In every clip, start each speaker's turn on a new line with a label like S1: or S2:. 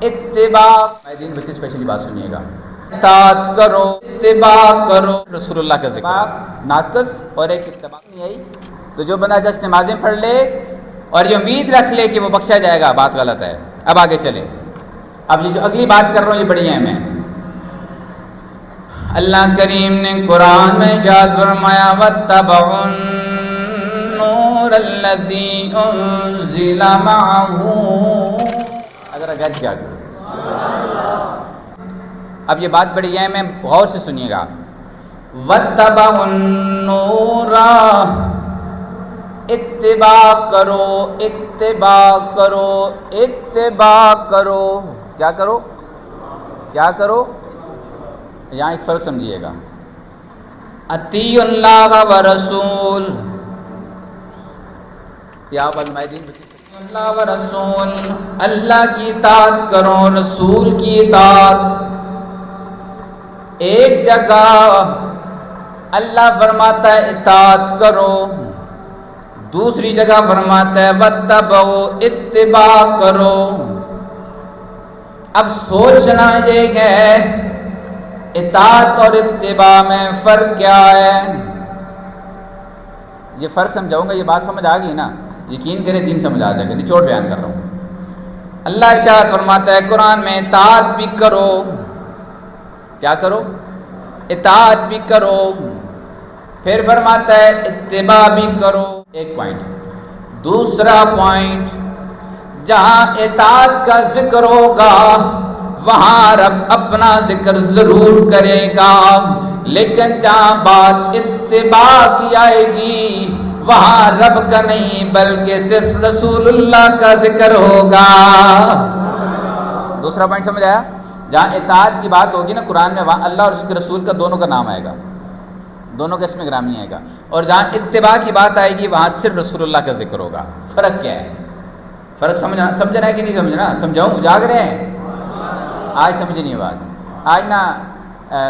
S1: اتباع دین بچے اسپیشلی بات سنیے گا، اطاعت کرو، اتباع کرو رسول اللہ کا ذکر ناقص اور ایک اتباع نہیں آئی تو جو بندہ جس نمازیں پڑھ لے اور یہ امید رکھ لے کہ وہ بخشا جائے گا، بات غلط ہے۔ اب آگے چلے، اب یہ جو اگلی بات کر رہا ہوں یہ بڑی اہم ہے۔ اللہ کریم نے قرآن میں ارشاد فرمایا واتبعوا النور الذی انزل معہ، اگر اگر کیا کرو، اب یہ بات بڑی اہم ہے، غور سے سنیے گا۔ واتبعوا النور، اتباع کرو، اتباع کرو، اتباع کرو، کیا کرو، کیا کرو؟ یہاں ایک فرق سمجھیے گا، اطیعوا اللہ و رسول، یا اللہ و رسول، اللہ کی اطاعت کرو، رسول کی اطاعت۔ ایک جگہ اللہ فرماتا ہے اطاعت کرو، دوسری جگہ فرماتا ہے واتبعوا، اتباع کرو۔ اب سوچنا یہ ہے اطاعت اور اتباع میں فرق کیا ہے؟ یہ فرق سمجھاؤں گا، یہ بات سمجھ آ گئی نا؟ یقین کرے دین سمجھ آ جائے گا، نچوڑ بیان کر رہا ہوں۔ اللہ ارشاد فرماتا ہے قرآن میں اطاعت بھی کرو، کیا کرو؟ اطاعت بھی کرو، پھر فرماتا ہے اتباع بھی کرو۔ ایک پوائنٹ۔ دوسرا پوائنٹ، جہاں اطاعت کا ذکر ہوگا وہاں رب اپنا ذکر ضرور کرے گا، لیکن جہاں بات اتباع کی آئے گی وہاں رب کا نہیں بلکہ صرف رسول اللہ کا ذکر ہوگا۔ دوسرا پوائنٹ سمجھ آیا؟ جہاں اطاعت کی بات ہوگی نا قرآن میں، وہاں اللہ اور اس کے رسول کا دونوں کا نام آئے گا، دونوں کا اسم گرامی آئے گا، اور جہاں اتباع کی بات آئے گی وہاں صرف رسول اللہ کا ذکر ہوگا۔ فرق کیا ہے؟ فرق سمجھنا ہے کہ نہیں سمجھنا؟ سمجھاؤں؟ جاگ رہے ہیں؟ آج سمجھنی ہے بات، آج نا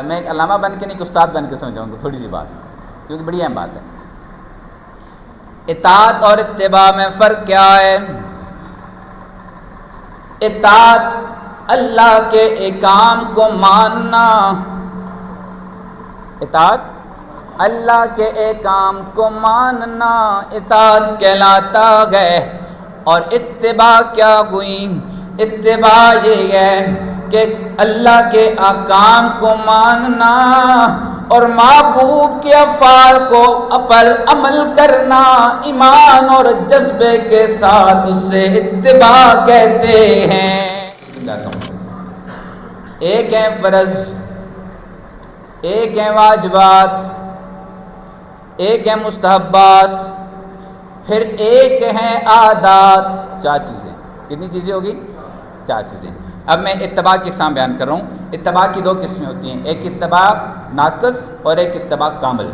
S1: میں ایک علامہ بن کے نہیں کہ استاد بن کے سمجھاؤں گا تھوڑی سی بات، کیونکہ بڑی اہم بات ہے۔ اطاعت اور اتباع میں فرق کیا ہے؟ اطاعت اللہ کے احکام کو ماننا، اطاعت اللہ کے احکام کو ماننا اطاعت کہلاتا ہے، اور اتباع کیا ہوئی؟ اتباع یہ ہے کہ اللہ کے احکام کو ماننا اور محبوب کے افعال کو پر عمل کرنا ایمان اور جذبے کے ساتھ، اس سے اتباع کہتے ہیں۔ ایک ہے فرض، ایک ہے واجبات، ایک ہے مستحبات، پھر ایک ہے عادات۔ چار چیزیں، کتنی چیزیں ہوگی؟ چار چیزیں۔ اب میں اتباع کی اقسام بیان کر رہا ہوں۔ اتباع کی دو قسمیں ہوتی ہیں، ایک اتباع ناقص اور ایک اتباع کامل۔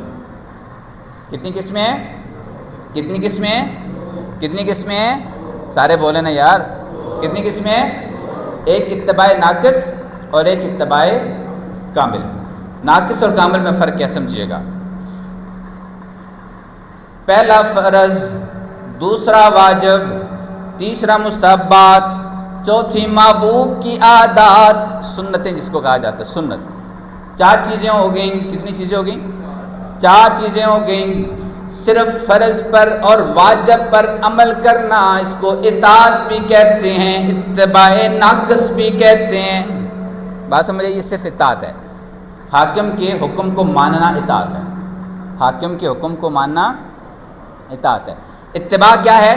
S1: کتنی قسمیں ہیں؟ کتنی قسمیں ہیں؟ کتنی قسمیں ہیں؟ سارے بولے نا یار، کتنی قسمیں ہیں؟ ایک اتباع ناقص اور ایک اتباع کامل۔ ناقص اور کامل میں فرق کیا سمجھیے گا؟ پہلا فرض، دوسرا واجب، تیسرا مستحبات، چوتھی محبوب کی عادات، سنتیں جس کو کہا جاتا ہے سنت۔ چار چیزیں ہو گئیں۔ کتنی چیزیں ہو گئیں؟ چار چیزیں ہو گئیں۔ صرف فرض پر اور واجب پر عمل کرنا، اس کو اطاعت بھی کہتے ہیں، اتباع ناقص بھی کہتے ہیں۔ بات سمجھے؟ یہ صرف اطاعت ہے، حاکم کے حکم کو ماننا اطاعت ہے، حاکم کے حکم کو ماننا اطاعت ہے۔ اتباع کیا ہے؟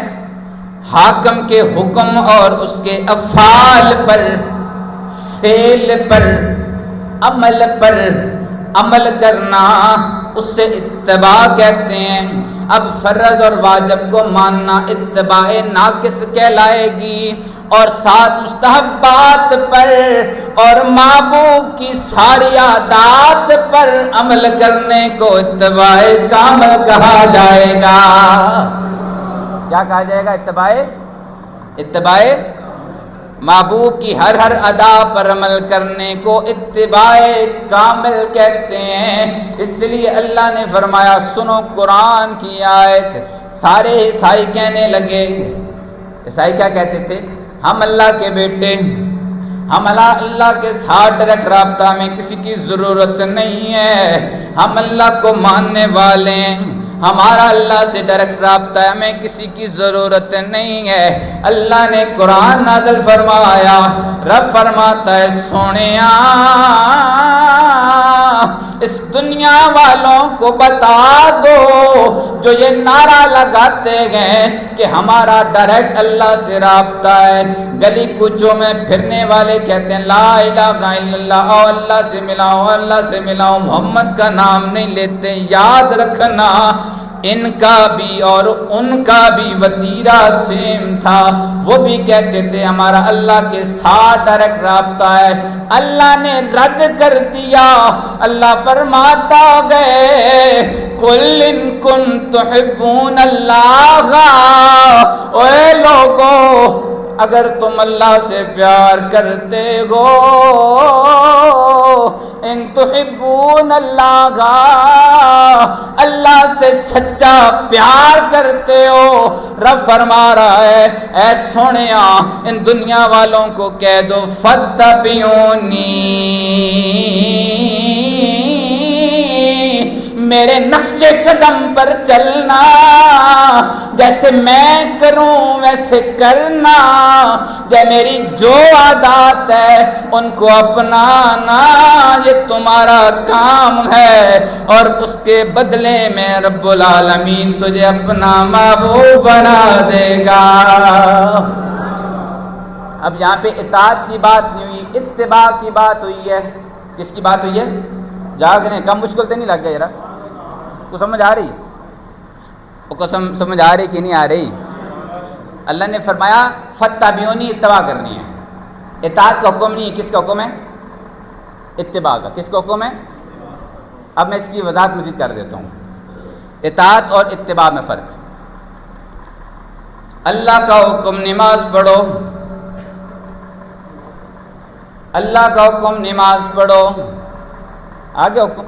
S1: حاکم کے حکم اور اس کے افعال پر، فعل پر، عمل پر عمل کرنا، اس سے اتباع کہتے ہیں۔ اب فرض اور واجب کو ماننا اتباع ناقص کہلائے گی، اور ساتھ مستحبات پر اور محبوب کی ساری عادات پر عمل کرنے کو اتباع کامل کہا جائے گا۔ کیا کہا جائے گا؟ اتباع محبوب کی ہر ادا پر عمل کرنے کو اتباع کامل کہتے ہیں۔ اس لیے اللہ نے فرمایا، سنو قرآن کی آیت۔ سارے عیسائی کہنے لگے، عیسائی کیا کہتے تھے؟ ہم اللہ کے بیٹے، ہم اللہ کے ساتھ ڈائریکٹ رابطہ میں کسی کی ضرورت نہیں ہے، ہم اللہ کو ماننے والے ہیں، ہمارا اللہ سے ڈائریکٹ رابطہ ہے، ہمیں کسی کی ضرورت نہیں ہے۔ اللہ نے قرآن نازل فرمایا، رب فرماتا ہے سونیا اس دنیا والوں کو بتا دو جو یہ نعرہ لگاتے ہیں کہ ہمارا ڈائریکٹ اللہ سے رابطہ ہے، گلی کوچوں میں پھرنے والے کہتے ہیں لا الہ الا اللہ، او اللہ سے ملاؤ، اللہ سے ملاؤ، محمد کا نام نہیں لیتے۔ یاد رکھنا ان کا بھی اور ان کا بھی وتیرہ سیم تھا، وہ بھی کہتے تھے ہمارا اللہ کے ساتھ ڈائریکٹ رابطہ ہے۔ اللہ نے رد کر دیا، اللہ فرماتا گئے قل ان کنتم تحبون اللہ، اے لوگو اگر تم اللہ سے پیار کرتے ہو، ان تحبون اللہ، اللہ سے سچا پیار کرتے ہو، رب فرما رہا ہے اے سونیا ان دنیا والوں کو کہہ دو فاتبعونی، میرے نقش قدم پر چلنا، جیسے میں کروں ویسے کرنا، جو میری جو عادات ہے ان کو اپنانا، یہ تمہارا کام ہے، اور اس کے بدلے میں رب العالمین تجھے اپنا محبوب بنا دے گا۔ اب یہاں پہ اطاعت کی بات نہیں ہوئی، اتباع کی بات ہوئی ہے۔ کس کی بات ہوئی ہے؟ جاگ رہے ہیں، کم مشکل تو نہیں لگ گیا ذرا کو سمجھ آ رہی؟ وہ کو سمجھ آ رہی کہ نہیں آ رہی؟ اللہ نے فرمایا فاتبعونی، اتباع کرنی ہے، اطاعت کا حکم نہیں ہے۔ کس کا حکم ہے؟ اتباع کا۔ کس کا حکم ہے؟ اب میں اس کی وضاحت مزید کر دیتا ہوں، اطاعت اور اتباع میں فرق۔ اللہ کا حکم نماز پڑھو، اللہ کا حکم نماز پڑھو، آگے حکم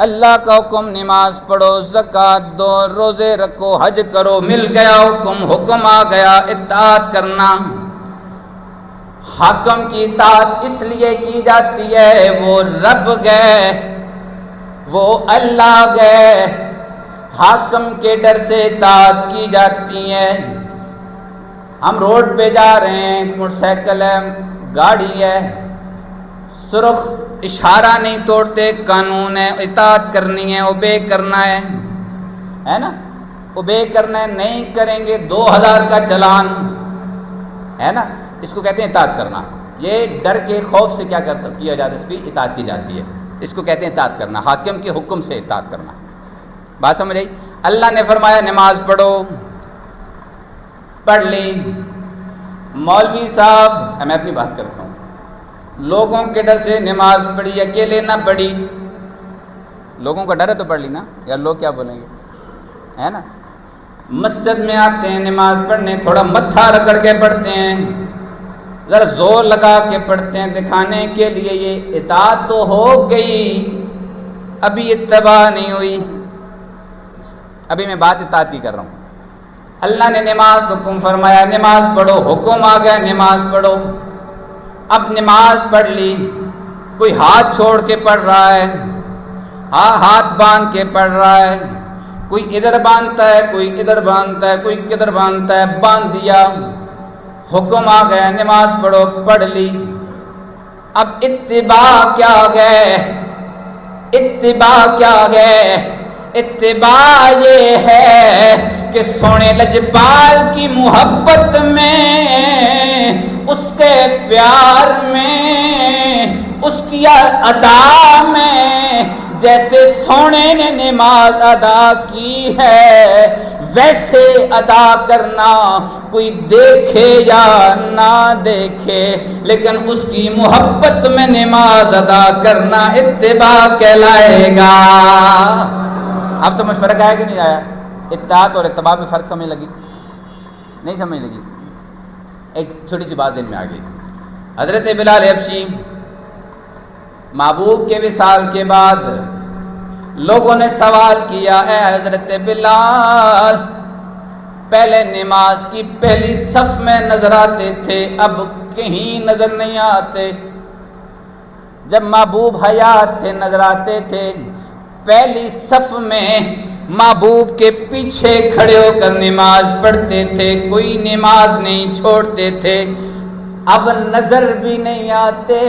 S1: اللہ کا حکم نماز پڑھو، زکوٰۃ دو، روزے رکھو، حج کرو، مل گیا حکم، حکم آ گیا اطاعت کرنا۔ حاکم کی اطاعت اس لیے کی جاتی ہے وہ رب گئے، وہ اللہ گئے، حاکم کے ڈر سے اطاعت کی جاتی ہے۔ ہم روڈ پہ جا رہے ہیں، موٹر سائیکل ہے، گاڑی ہے، سرخ اشارہ نہیں توڑتے، قانون ہے، اطاعت کرنی ہے، اوبے کرنا ہے نا، اوبے کرنا ہے، نہیں کریں گے 2000 کا چلان ہے نا، اس کو کہتے ہیں اطاعت کرنا۔ یہ ڈر کے خوف سے کیا کیا جاتا ہے، اس کی اطاعت کی جاتی ہے، اس کو کہتے ہیں اطاعت کرنا، حاکم کے حکم سے اطاعت کرنا۔ بات سمجھ آئی؟ اللہ نے فرمایا نماز پڑھو، پڑھ لی۔ مولوی صاحب، میں اپنی بات کرتا ہوں، لوگوں کے ڈر سے نماز پڑھی، اکیلے نہ پڑھی، لوگوں کا ڈر ہے تو پڑھ لی نا، یا لوگ کیا بولیں گے، ہے نا۔ مسجد میں آتے ہیں نماز پڑھنے، تھوڑا متھا رگڑ کے پڑھتے ہیں، ذرا زور لگا کے پڑھتے ہیں دکھانے کے لیے یہ اطاعت تو ہو گئی، ابھی اتباع نہیں ہوئی۔ ابھی میں بات اطاعت کی کر رہا ہوں۔ اللہ نے نماز کو حکم فرمایا نماز پڑھو، حکم آ گیا نماز پڑھو۔ اب نماز پڑھ لی، کوئی ہاتھ چھوڑ کے پڑھ رہا ہے، ہاتھ باندھ کے پڑھ رہا ہے، کوئی ادھر باندھتا ہے، کوئی ادھر باندھتا ہے، کوئی کدھر باندھتا ہے، باندھ دیا، حکم آ گیا نماز پڑھو، پڑھ لی۔ اب اتباع کیا گئے، اتباع کیا گئے، اتباع یہ ہے کہ سونے لجپال کی محبت میں، اس کے پیار میں، اس کی ادا میں، جیسے سونے نے نماز ادا کی ہے ویسے ادا کرنا، کوئی دیکھے یا نہ دیکھے لیکن اس کی محبت میں نماز ادا کرنا اتباع کہلائے گا۔ آپ سمجھ فرق آیا کہ نہیں آیا؟ اطاعت اور اتباع میں فرق سمجھ لگی؟ نہیں سمجھ لگی؟ ایک چھوٹی سی بات ذہن میں آ گئی۔ حضرت بلال حبشی محبوب کے وصال کے بعد لوگوں نے سوال کیا، اے حضرت بلال، پہلے نماز کی پہلی صف میں نظر آتے تھے، اب کہیں نظر نہیں آتے. جب محبوب حیات تھے نظر آتے تھے. پہلی صف میں محبوب کے پیچھے کھڑے ہو کر نماز پڑھتے تھے, کوئی نماز نہیں چھوڑتے تھے. اب نظر بھی نہیں آتے.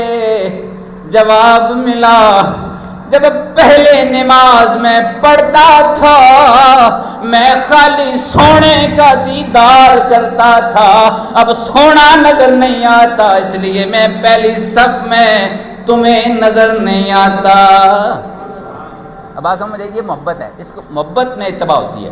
S1: جواب ملا, جب پہلے نماز میں پڑھتا تھا میں خالی سونے کا دیدار کرتا تھا, اب سونا نظر نہیں آتا, اس لیے میں پہلی صف میں تمہیں نظر نہیں آتا. اب آپ سمجھ, یہ محبت ہے, اس کو محبت میں اتباع ہوتی ہے.